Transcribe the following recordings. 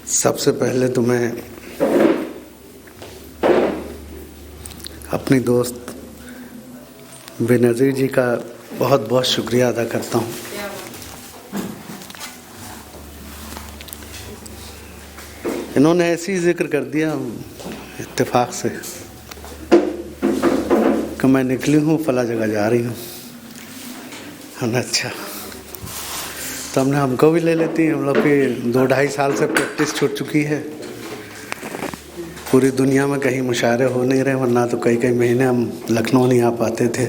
सबसे पहले तो मैं अपनी दोस्त बेनज़ीर जी का बहुत बहुत शुक्रिया अदा करता हूँ। इन्होंने ऐसे ही जिक्र कर दिया इत्तेफाक से कि मैं निकली हूँ फला जगह जा रही हूँ। हमने अच्छा तो हमको भी ले लेती। हम लोग की 2-2.5 साल से प्रैक्टिस छूट चुकी है। पूरी दुनिया में कहीं मुशायरे हो नहीं रहे, वरना तो कई महीने हम लखनऊ नहीं आ पाते थे।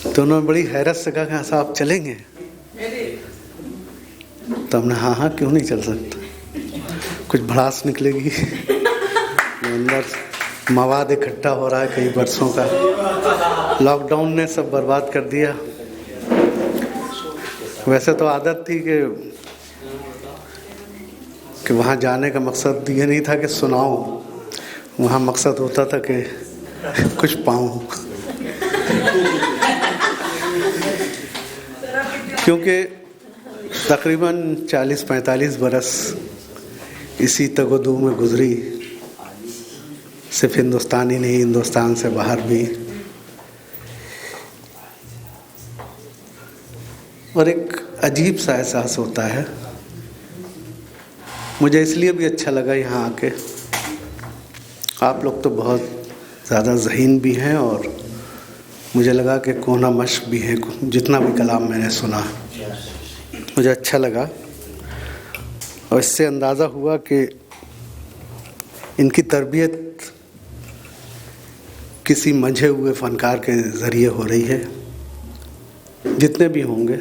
तो उन्होंने बड़ी हैरत से कहा कि साहब चलेंगे? तो हमने हाँ क्यों नहीं चल सकता, कुछ भड़ास निकलेगी। अंदर मवाद इकट्ठा हो रहा है कई बरसों का। लॉकडाउन ने सब बर्बाद कर दिया। वैसे तो आदत थी कि वहाँ जाने का मकसद ये नहीं था कि सुनाऊं, वहाँ मकसद होता था कि कुछ पाऊं। क्योंकि तकरीबन 40-45 बरस इसी तगोदू में गुजरी, सिर्फ हिंदुस्तान ही नहीं, हिंदुस्तान से बाहर भी। और एक अजीब सा एहसास होता है। मुझे इसलिए भी अच्छा लगा यहाँ आके, आप लोग तो बहुत ज़्यादा ज़हीन भी हैं और मुझे लगा कि कोना मश्क भी है। जितना भी कलाम मैंने सुना मुझे अच्छा लगा और इससे अंदाज़ा हुआ कि इनकी तरबियत किसी मंझे हुए फ़नकार के ज़रिए हो रही है। जितने भी होंगे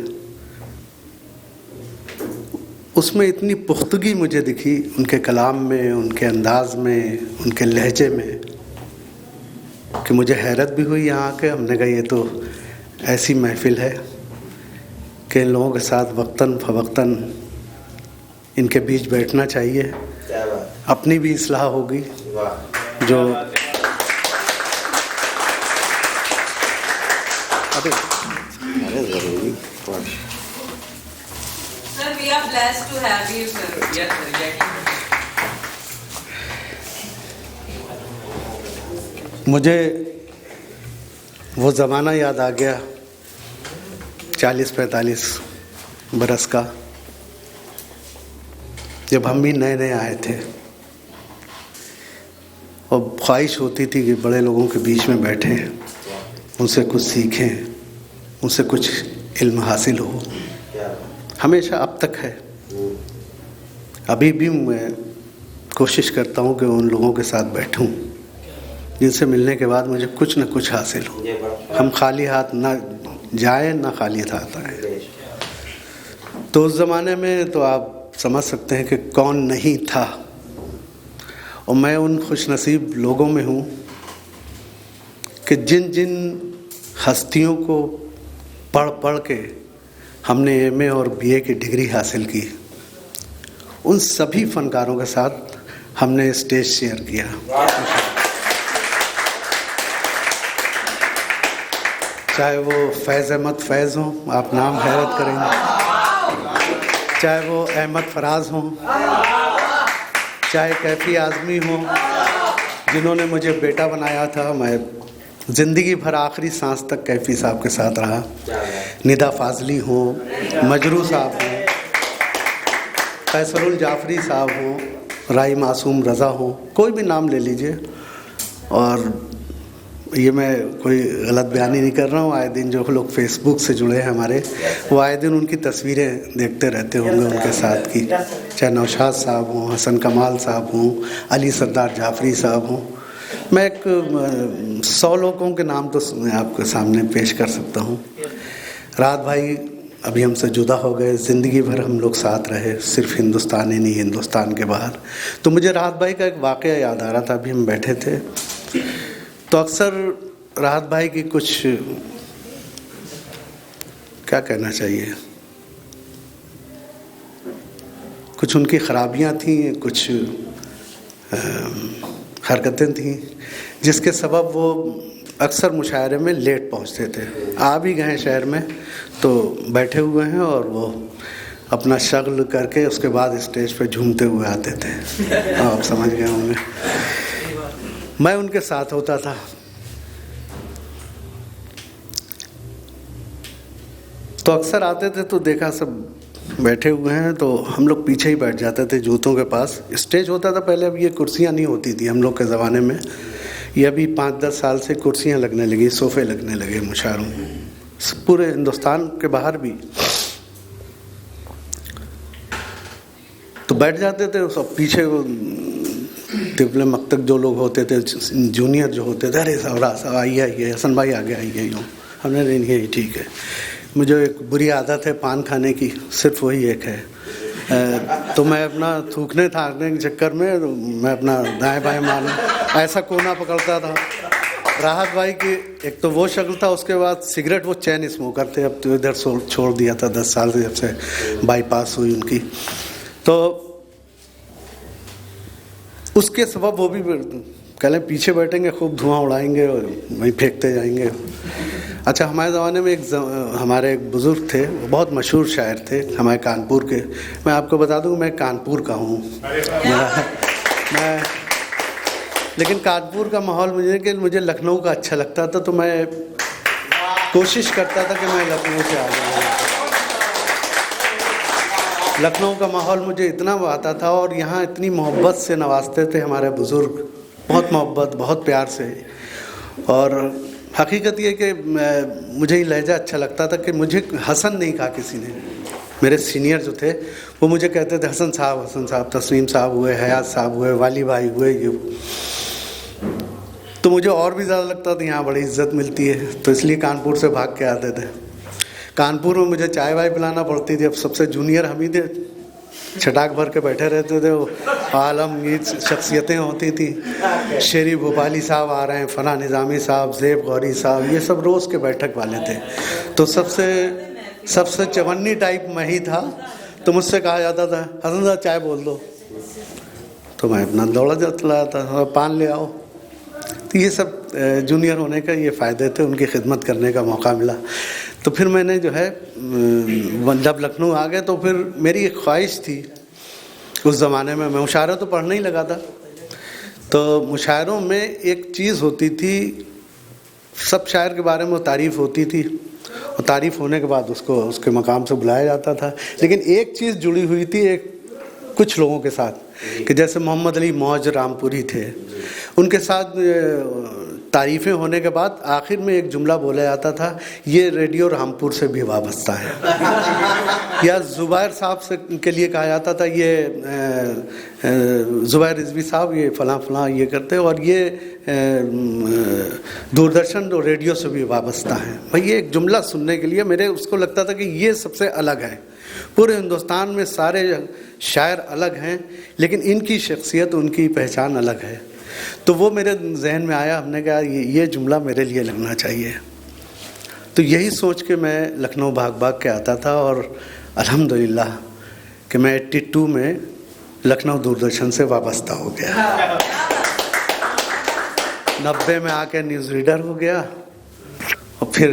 उसमें इतनी पुख्तगी मुझे दिखी उनके कलाम में, उनके अंदाज़ में, उनके लहजे में, कि मुझे हैरत भी हुई यहाँ आके। हमने कहा ये तो ऐसी महफ़िल है कि इन लोगों के साथ वक्तन फ़वक्तन इनके बीच बैठना चाहिए। अपनी भी इस्लाह होगी। जो अरे ज़रूरी Sir, we are blessed to have you, sir. Yes, sir. मुझे वो ज़माना याद आ गया 40-45 बरस का, जब हम भी नए आए थे और ख्वाहिश होती थी कि बड़े लोगों के बीच में बैठें, उनसे कुछ सीखें, उनसे कुछ इल्म हासिल हो। हमेशा अब तक है, अभी भी मैं कोशिश करता हूँ कि उन लोगों के साथ बैठूं जिनसे मिलने के बाद मुझे कुछ न कुछ हासिल हो। हम खाली हाथ ना जाएं, ना खाली हाथ आए। तो उस ज़माने में तो आप समझ सकते हैं कि कौन नहीं था। और मैं उन खुशनसीब लोगों में हूँ कि जिन हस्तियों को पढ़ के हमने एमए और बीए की डिग्री हासिल की, उन सभी फ़नकारों के साथ हमने स्टेज शेयर किया। चाहे वो फैज़ अहमद फैज़ हों, आप नाम हैरत करेंगे, चाहे वो अहमद फराज हों, चाहे कैफ़ी आज़मी हों जिन्होंने मुझे बेटा बनाया था। मैं ज़िंदगी भर आखिरी सांस तक कैफ़ी साहब के साथ रहा। निदा फाजली हों, मजरू साहब हों, फैसरुल जाफरी साहब हों, राई मासूम रज़ा हों, कोई भी नाम ले लीजिए। और ये मैं कोई गलत बयानी नहीं कर रहा हूँ। आए दिन जो लोग फेसबुक से जुड़े हैं हमारे, वो आए दिन उनकी तस्वीरें देखते रहते होंगे उनके साथ की, चाहे नौशाद साहब हों, हसन कमाल साहब हों, अली सरदार जाफरी साहब हों। मैं एक 100 लोगों के नाम तो मैं आपके सामने पेश कर सकता हूँ। राहत भाई अभी हमसे जुदा हो गए, ज़िंदगी भर हम लोग साथ रहे, सिर्फ हिंदुस्तान ही नहीं, हिंदुस्तान के बाहर। तो मुझे राहत भाई का एक वाक़या याद आ रहा था। अभी हम बैठे थे तो अक्सर राहत भाई की कुछ, क्या कहना चाहिए, कुछ उनकी ख़राबियाँ थीं, कुछ हरकतें थीं जिसके सबब वो अक्सर मुशायरे में लेट पहुंचते थे। आ भी गए शहर में तो बैठे हुए हैं और वो अपना शगल करके उसके बाद स्टेज पे झूमते हुए आते थे। आप समझ गए होंगे। मैं उनके साथ होता था। तो अक्सर आते थे तो देखा सब बैठे हुए हैं, तो हम लोग पीछे ही बैठ जाते थे जूतों के पास। स्टेज होता था पहले, अब ये कुर्सियाँ नहीं होती थी हम लोग के ज़माने में। ये अभी 5-10 साल से कुर्सियाँ लगने लगी, सोफ़े लगने लगे मुशायरों में, पूरे हिंदुस्तान के बाहर भी। तो बैठ जाते थे सब पीछे। तिबले मक्तक जो लोग होते थे, जूनियर जो होते थे, अरे साहब आइए हसन भाई आ गए, आइए यूँ। हमने नहीं ठीक है। मुझे एक बुरी आदत है पान खाने की, सिर्फ वही एक है। तो मैं अपना थूकने थाकने के चक्कर में मैं अपना दाएं बाएं मारना ऐसा कोना पकड़ता था। राहत भाई की एक तो वो शक्ल था, उसके बाद सिगरेट वो चैन स्मोकर थे। अब तो इधर छोड़ दिया था 10 साल से, जब से बाईपास हुई उनकी। तो उसके सबब वो भी कहले पीछे बैठेंगे, खूब धुआं उड़ाएंगे और वहीं फेंकते जाएंगे। अच्छा, हमारे ज़माने में हमारे एक बुज़ुर्ग थे, वो बहुत मशहूर शायर थे हमारे कानपुर के। मैं आपको बता दूं मैं कानपुर का हूँ। मैं लेकिन कानपुर का माहौल मुझे लखनऊ का अच्छा लगता था, तो मैं कोशिश करता था कि मैं लखनऊ से आ जाऊँ। लखनऊ का माहौल मुझे इतना आता था और यहाँ इतनी मोहब्बत से नवाजते थे हमारे बुज़ुर्ग, बहुत मोहब्बत, बहुत प्यार से। और हकीकत ये कि मुझे ये लहजा अच्छा लगता था कि मुझे हसन नहीं कहा किसी ने। मेरे सीनियर जो थे वो मुझे कहते थे हसन साहब, तस्लीम साहब हुए, हयात साहब हुए, वाली भाई हुए, ये। तो मुझे और भी ज़्यादा लगता था यहाँ बड़ी इज्जत मिलती है, तो इसलिए कानपुर से भाग के आते थे। कानपुर में मुझे चाय वाय पिलाना पड़ती थी। अब सबसे जूनियर हम ही थे, छटाक भर के बैठे रहते थे। वो आलमगीर शख्सियतें होती थी, शेरी भोपाली साहब आ रहे हैं, फना निज़ामी साहब, ज़ेब गौरी साहब, ये सब रोज़ के बैठक वाले थे। तो सबसे चवन्नी टाइप मैं ही था। तो मुझसे कहा जाता था हसन साहब चाय बोल दो, तो मैं अपना दौड़ा चला था, पान ले आओ। तो ये सब जूनियर होने का ये फ़ायदे थे, उनकी खिदमत करने का मौका मिला। तो फिर मैंने जो है जब लखनऊ आ गए तो फिर मेरी एक ख्वाहिश थी उस ज़माने में, मैं मुशायरा तो पढ़ने ही लगा था। तो मुशायरों में एक चीज़ होती थी, सब शायर के बारे में वो तारीफ़ होती थी और तारीफ़ होने के बाद उसको उसके मकाम से बुलाया जाता था। लेकिन एक चीज़ जुड़ी हुई थी कुछ लोगों के साथ, कि जैसे मोहम्मद अली मौज रामपुरी थे, उनके साथ तारीफ़ें होने के बाद आखिर में एक जुमला बोला जाता था, ये रेडियो रामपुर से भी वाबस्ता है। या ज़ुबैर साहब से के लिए कहा जाता था, ये ज़ुबैर रिजवी साहब ये फ़लाँ ये करते और ये दूरदर्शन और रेडियो से भी वाबस्ता हैं। भाई ये एक जुमला सुनने के लिए मेरे उसको लगता था कि ये सबसे अलग है। पूरे हिंदुस्तान में सारे शायर अलग हैं, लेकिन इनकी शख्सियत, उनकी पहचान अलग है। तो वो मेरे जहन में आया, हमने कहा ये जुमला मेरे लिए लगना चाहिए। तो यही सोच के मैं लखनऊ भाग के आता था और अल्हम्दुलिल्लाह कि मैं 82 में लखनऊ दूरदर्शन से वाबस्ता हो गया। 90 में आके न्यूज़ रीडर हो गया और फिर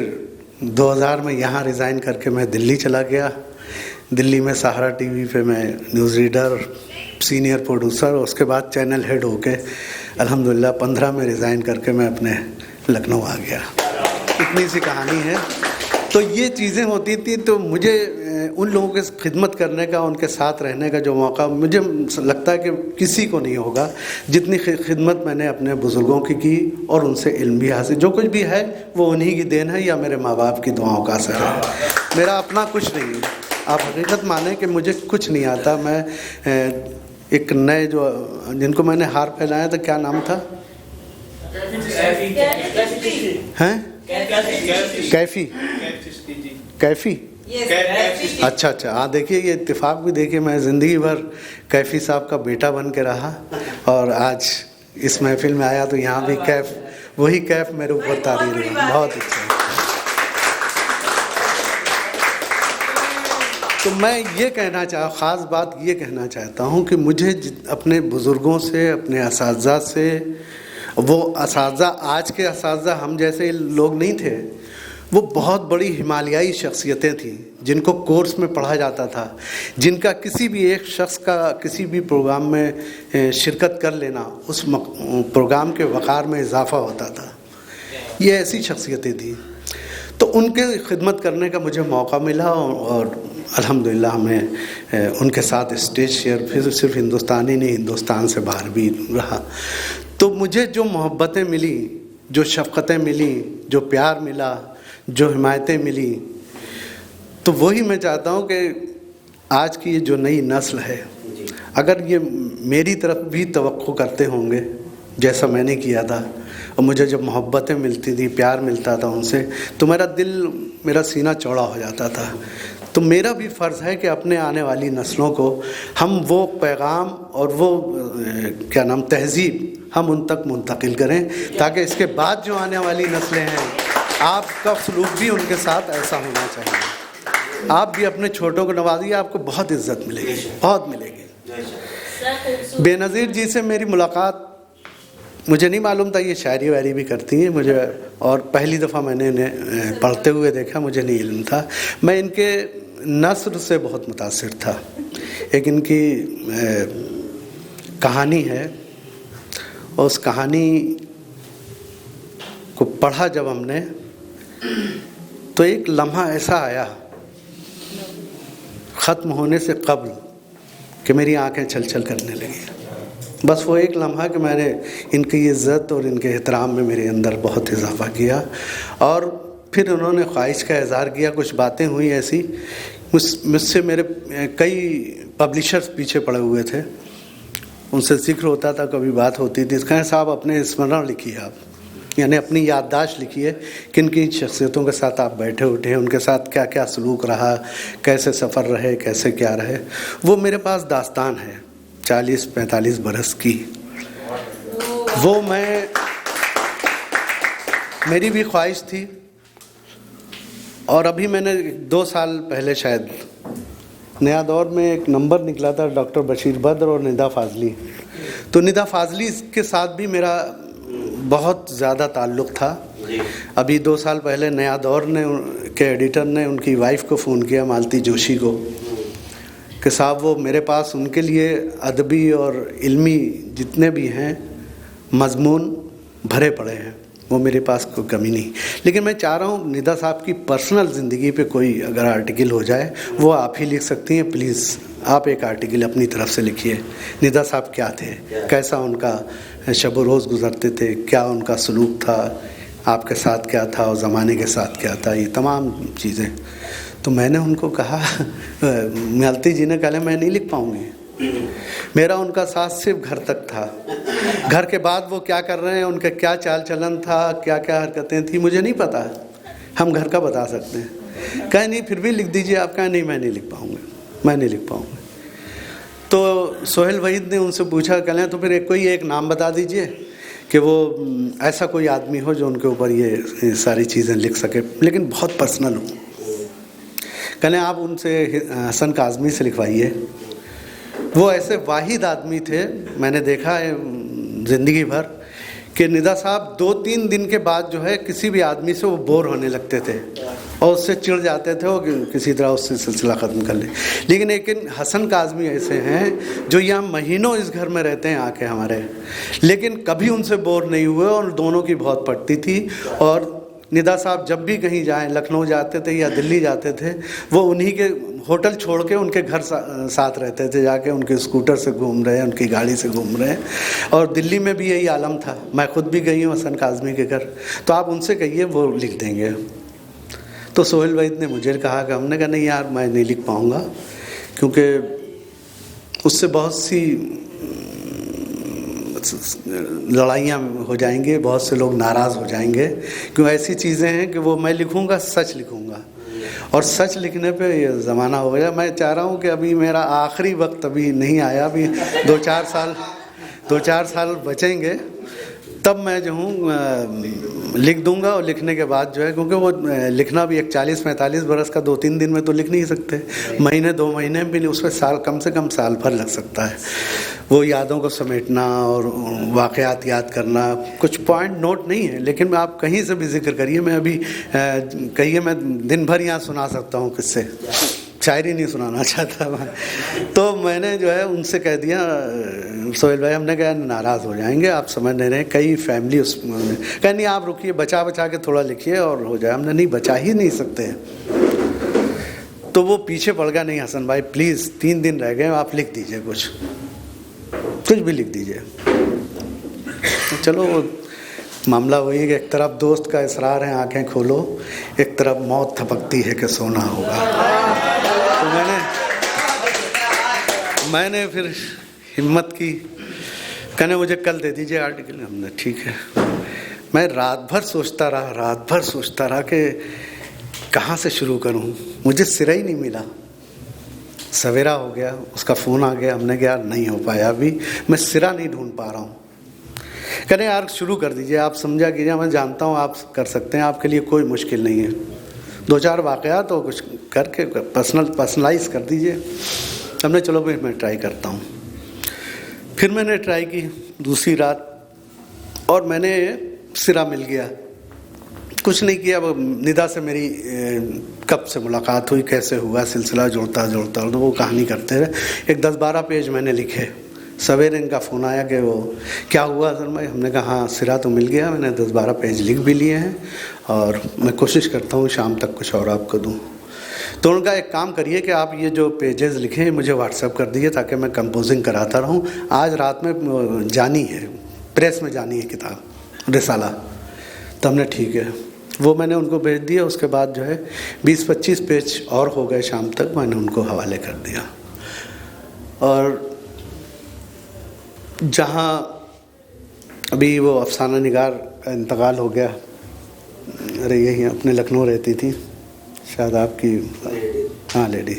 2000 में यहाँ रिज़ाइन करके मैं दिल्ली चला गया। दिल्ली में सहारा टीवी पे मैं न्यूज़ रीडर, सीनियर प्रोड्यूसर, और उसके बाद चैनल हेड होके अल्हम्दुलिल्लाह 15 में रिज़ाइन करके मैं अपने लखनऊ आ गया। इतनी सी कहानी है। तो ये चीज़ें होती थी, तो मुझे उन लोगों के खिदमत करने का, उनके साथ रहने का जो मौका, मुझे लगता है कि किसी को नहीं होगा जितनी खिदमत मैंने अपने बुज़ुर्गों की और उनसे इल्म भी हासिल। जो कुछ भी है वो उन्हीं की देन है या मेरे माँ बाप की दुआओं का असर है। मेरा अपना कुछ नहीं है। आप हकीकत माने कि मुझे कुछ नहीं आता। मैं एक नए जो जिनको मैंने हार फैलाया था, क्या नाम था, हैं, कैफ़ी। अच्छा, हाँ, देखिए ये इत्तेफाक भी देखिए, मैं ज़िंदगी भर कैफ़ी साहब का बेटा बन के रहा और आज इस महफिल में आया तो यहाँ भी वही कैफ मेरे ऊपर तारी रही। बहुत अच्छा। तो मैं ये कहना ख़ास बात ये कहना चाहता हूँ कि मुझे अपने बुज़ुर्गों से, अपने असातिज़ा से, वो असातिज़ा आज के असातिज़ा हम जैसे लोग नहीं थे, वो बहुत बड़ी हिमालयाई शख्सियतें थीं जिनको कोर्स में पढ़ा जाता था, जिनका किसी भी एक शख्स का किसी भी प्रोग्राम में शिरकत कर लेना उस प्रोग्राम के वक़ार में इजाफ़ा होता था। ये ऐसी शख्सियतें थीं, तो उनके खिदमत करने का मुझे मौका मिला और अल्हम्दुलिल्लाह हमें उनके साथ स्टेज शेयर फिर सिर्फ हिंदुस्तान ही नहीं, हिंदुस्तान से बाहर भी रहा। तो मुझे जो मोहब्बतें मिली, जो शफ़क़तें मिली, जो प्यार मिला, जो हिमायतें मिली, तो वही मैं चाहता हूँ कि आज की ये जो नई नस्ल है, अगर ये मेरी तरफ भी तवक्को करते होंगे जैसा मैंने किया था, और मुझे जब मोहब्बतें मिलती थी, प्यार मिलता था उनसे, तो मेरा दिल, मेरा सीना चौड़ा हो जाता था। तो मेरा भी फ़र्ज़ है कि अपने आने वाली नस्लों को हम वो पैगाम और वो क्या नाम तहज़ीब हम उन तक मुंतकिल करें, ताकि इसके बाद जो आने वाली नस्लें हैं, आपका सलूक भी उनके साथ ऐसा होना चाहिए। आप भी अपने छोटों को नवाजिए, आपको बहुत इज़्ज़त मिलेगी, बहुत मिलेगी। बेनज़ीर जी से मेरी मुलाकात, मुझे नहीं मालूम था ये शायरी वायरी भी करती हैं मुझे, और पहली दफ़ा मैंने इन्हें पढ़ते हुए देखा, मुझे नहीं इल्म था। मैं इनके नस्र से बहुत मुतासिर था। एक इनकी कहानी है, और उस कहानी को पढ़ा जब हमने, तो एक लम्हा ऐसा आया ख़त्म होने से कब्ल कि मेरी आंखें छल छल करने लगी। बस वो एक लम्हा कि मैंने इनकी इज़्ज़त और इनके एहतराम में मेरे अंदर बहुत इजाफ़ा किया। और फिर उन्होंने ख्वाहिश का इज़हार किया, कुछ बातें हुई ऐसी, मुझसे मेरे कई पब्लिशर्स पीछे पड़े हुए थे, उनसे ज़िक्र होता था, कभी बात होती थी, कहें साहब अपने स्मरण लिखिए आप, यानी अपनी याददाश्त लिखिए, किन किन शख्सियतों के साथ आप बैठे उठे, उनके साथ क्या क्या सलूक रहा, कैसे सफ़र रहे, कैसे क्या रहे। वो मेरे पास दास्तान है 40-45 बरस की। वो मेरी भी ख्वाहिश थी, और अभी मैंने 2 साल पहले शायद नया दौर में एक नंबर निकला था डॉक्टर बशीर बद्र और निदा फ़ाज़ली, तो निदा फ़ाज़ली के साथ भी मेरा बहुत ज़्यादा ताल्लुक़ था। अभी 2 साल पहले नया दौर के एडिटर ने उनकी वाइफ को फ़ोन किया, मालती जोशी को, कि साहब वो मेरे पास उनके लिए अदबी और इल्मी जितने भी हैं मज़मून भरे पड़े हैं, वो मेरे पास कोई कमी नहीं। लेकिन मैं चाह रहा हूँ निदा साहब की पर्सनल ज़िंदगी पे कोई अगर आर्टिकल हो जाए, वो आप ही लिख सकती हैं, प्लीज़ आप एक आर्टिकल अपनी तरफ से लिखिए। निदा साहब क्या थे, कैसा उनका शब व रोज़ गुज़रते थे, क्या उनका सलूक था, आपके साथ क्या था और ज़माने के साथ क्या था, ये तमाम चीज़ें। तो मैंने उनको कहा, मालती जी ने कहा मैं नहीं लिख पाऊँगी, मेरा उनका साथ सिर्फ घर तक था, घर के बाद वो क्या कर रहे हैं, उनका क्या चाल चलन था, क्या क्या हरकतें थी, मुझे नहीं पता, हम घर का बता सकते हैं। कहे नहीं फिर भी लिख दीजिए आप। कहा नहीं मैं नहीं लिख पाऊँगा, मैं नहीं लिख पाऊँगा। तो सोहेल वहीद ने उनसे पूछा, कहें तो फिर कोई एक नाम बता दीजिए कि वो ऐसा कोई आदमी हो जो उनके ऊपर ये सारी चीज़ें लिख सके, लेकिन बहुत पर्सनल हो। कहें आप उनसे हसन काज़मी से लिखवाइए। वो ऐसे वाहिद आदमी थे, मैंने देखा है ज़िंदगी भर, कि निदा साहब 2-3 दिन के बाद जो है किसी भी आदमी से वो बोर होने लगते थे और उससे चिढ़ जाते थे, वो किसी तरह उससे सिलसिला ख़त्म कर ले। लेकिन हसन काज़मी ऐसे हैं जो यहाँ महीनों इस घर में रहते हैं आके हमारे, लेकिन कभी उनसे बोर नहीं हुए, और दोनों की बहुत पड़ती थी। और निदा साहब जब भी कहीं जाएं, लखनऊ जाते थे या दिल्ली जाते थे, वो उन्हीं के होटल छोड़ के उनके घर साथ रहते थे, जाके उनके स्कूटर से घूम रहे हैं, उनकी गाड़ी से घूम रहे हैं। और दिल्ली में भी यही आलम था, मैं खुद भी गई हूँ हसन काज़मी के घर, तो आप उनसे कहिए वो लिख देंगे। तो सोहेल वहीद ने मुझे कहा कि हमने कहा नहीं यार मैं नहीं लिख पाऊँगा, क्योंकि उससे बहुत सी लड़ाइयाँ हो जाएंगी, बहुत से लोग नाराज़ हो जाएंगे, क्यों ऐसी चीज़ें हैं कि वो मैं लिखूँगा सच लिखूँगा, और सच लिखने पे ये ज़माना हो गया। मैं चाह रहा हूँ कि अभी मेरा आखिरी वक्त अभी नहीं आया, अभी 2-4 साल बचेंगे, तब मैं जो हूँ लिख दूँगा। और लिखने के बाद जो है, क्योंकि वो लिखना भी एक 40-45 बरस का 2-3 दिन में तो लिख नहीं सकते, महीने 2 महीने में भी नहीं, उसमें साल कम से कम साल भर लग सकता है। वो यादों को समेटना और वाक़यात याद करना, कुछ पॉइंट नोट नहीं है, लेकिन आप कहीं से भी जिक्र करिए, मैं अभी कहिए मैं दिन भर यहाँ सुना सकता हूँ किस्से, शायरी नहीं सुनाना चाहता मैं। तो मैंने जो है उनसे कह दिया, सोहेल भाई हमने कहा नाराज़ हो जाएंगे, आप समझ नहीं रहे, कई फैमिली उस कहा नहीं आप रुकिए, बचा बचा के थोड़ा लिखिए और हो जाए। हमने नहीं, बचा ही नहीं सकते। तो वो पीछे पड़ गया, नहीं हसन भाई प्लीज़ 3 दिन रह गए, आप लिख दीजिए, कुछ भी लिख दीजिए। तो चलो वो मामला वही है कि एक तरफ दोस्त का इसरार है आंखें खोलो, एक तरफ मौत थपकती है कि सोना होगा। तो मैंने फिर हिम्मत की, कहने मुझे कल दे दीजिए आर्टिकल। हमने ठीक है। मैं रात भर सोचता रहा कि कहाँ से शुरू करूँ, मुझे सिरा ही नहीं मिला। सवेरा हो गया, उसका फ़ोन आ गया, हमने कहा नहीं हो पाया, अभी मैं सिरा नहीं ढूंढ पा रहा हूँ। कहने यार शुरू कर दीजिए, आप समझा कीजिए, मैं जानता हूँ आप कर सकते हैं, आपके लिए कोई मुश्किल नहीं है। 2-4 वाक़यात तो कुछ करके पर्सनलाइज कर दीजिए। हमने चलो भाई मैं ट्राई करता हूँ। फिर मैंने ट्राई की दूसरी रात और मैंने सिरा मिल गया। कुछ नहीं किया, वो निदा से मेरी कब से मुलाकात हुई, कैसे हुआ, सिलसिला जोड़ता तो वो कहानी करते रहे। एक 10-12 पेज मैंने लिखे। सवेरे इनका फ़ोन आया कि वो क्या हुआ सर भाई। हमने कहा हाँ सिरा तो मिल गया, मैंने 10-12 पेज लिख भी लिए हैं और मैं कोशिश करता हूँ शाम तक कुछ और आपको दूँ। तो उनका एक काम करिए कि आप ये जो पेजेस लिखे मुझे व्हाट्सएप कर दीजिए ताकि मैं कंपोजिंग कराता रहूँ। आज रात में जानी है, प्रेस में जानी है किताब, रिसाला। तो हमने ठीक है, वो मैंने उनको भेज दिया। उसके बाद जो है 20-25 पेज और हो गए, शाम तक मैंने उनको हवाले कर दिया। और जहाँ अभी वो अफसाना निगार का इंतकाल हो गया, अरे यही अपने लखनऊ रहती थी शायद आपकी, हाँ लेडी,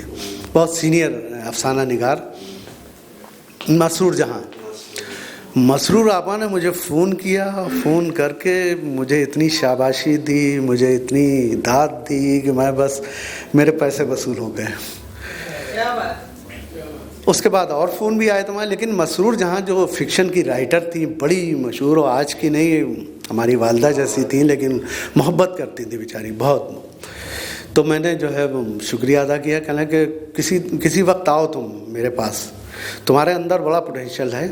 बहुत सीनियर अफसाना निगार मसरूर जहाँ। मसरूर आपा ने मुझे फ़ोन किया, फ़ोन करके मुझे इतनी शाबाशी दी, मुझे इतनी दाद दी कि मैं बस, मेरे पैसे वसूल हो गए। उसके बाद और फ़ोन भी आए तुम्हारे, लेकिन मसरूर जहाँ जो फिक्शन की राइटर थी, बड़ी मशहूर, और आज की नहीं, हमारी वालदा जैसी थी, लेकिन मोहब्बत करती थी बेचारी बहुत। तो मैंने जो है शुक्रिया अदा किया, कहना कि किसी वक्त आओ तुम मेरे पास, तुम्हारे अंदर बड़ा पोटेंशियल है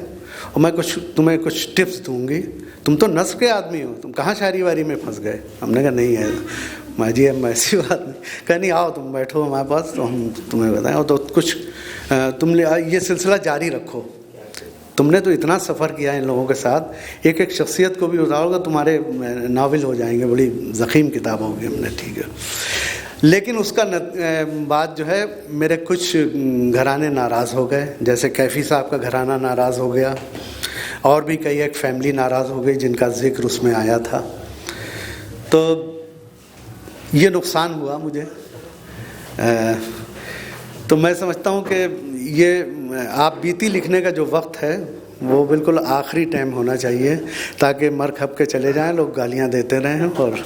और मैं तुम्हें कुछ टिप्स दूंगी। तुम तो नस्र के आदमी हो, तुम कहाँ शायरी वारी में फंस गए। हमने कहा नहीं है मैं जी, अब ऐसी बात नहीं। कहा नहीं आओ तुम बैठो हमारे पास, तो हम तुम्हें बताएं। तो कुछ तुम ये सिलसिला जारी रखो, तुमने तो इतना सफ़र किया है इन लोगों के साथ, एक एक शख्सियत को भी उतारोगे तुम्हारे नावल हो जाएंगे, बड़ी ज़ख़ीम किताब होगी। हमने ठीक है। लेकिन उसका बाद जो है मेरे कुछ घराने नाराज़ हो गए, जैसे कैफ़ी साहब का घराना नाराज़ हो गया, और भी कई एक फैमिली नाराज़ हो गई जिनका जिक्र उसमें आया था। तो ये नुकसान हुआ मुझे। तो मैं समझता हूँ कि ये आप बीती लिखने का जो वक्त है वो बिल्कुल आखिरी टाइम होना चाहिए, ताकि मर खप के चले जाएं, लोग गालियाँ देते रहें और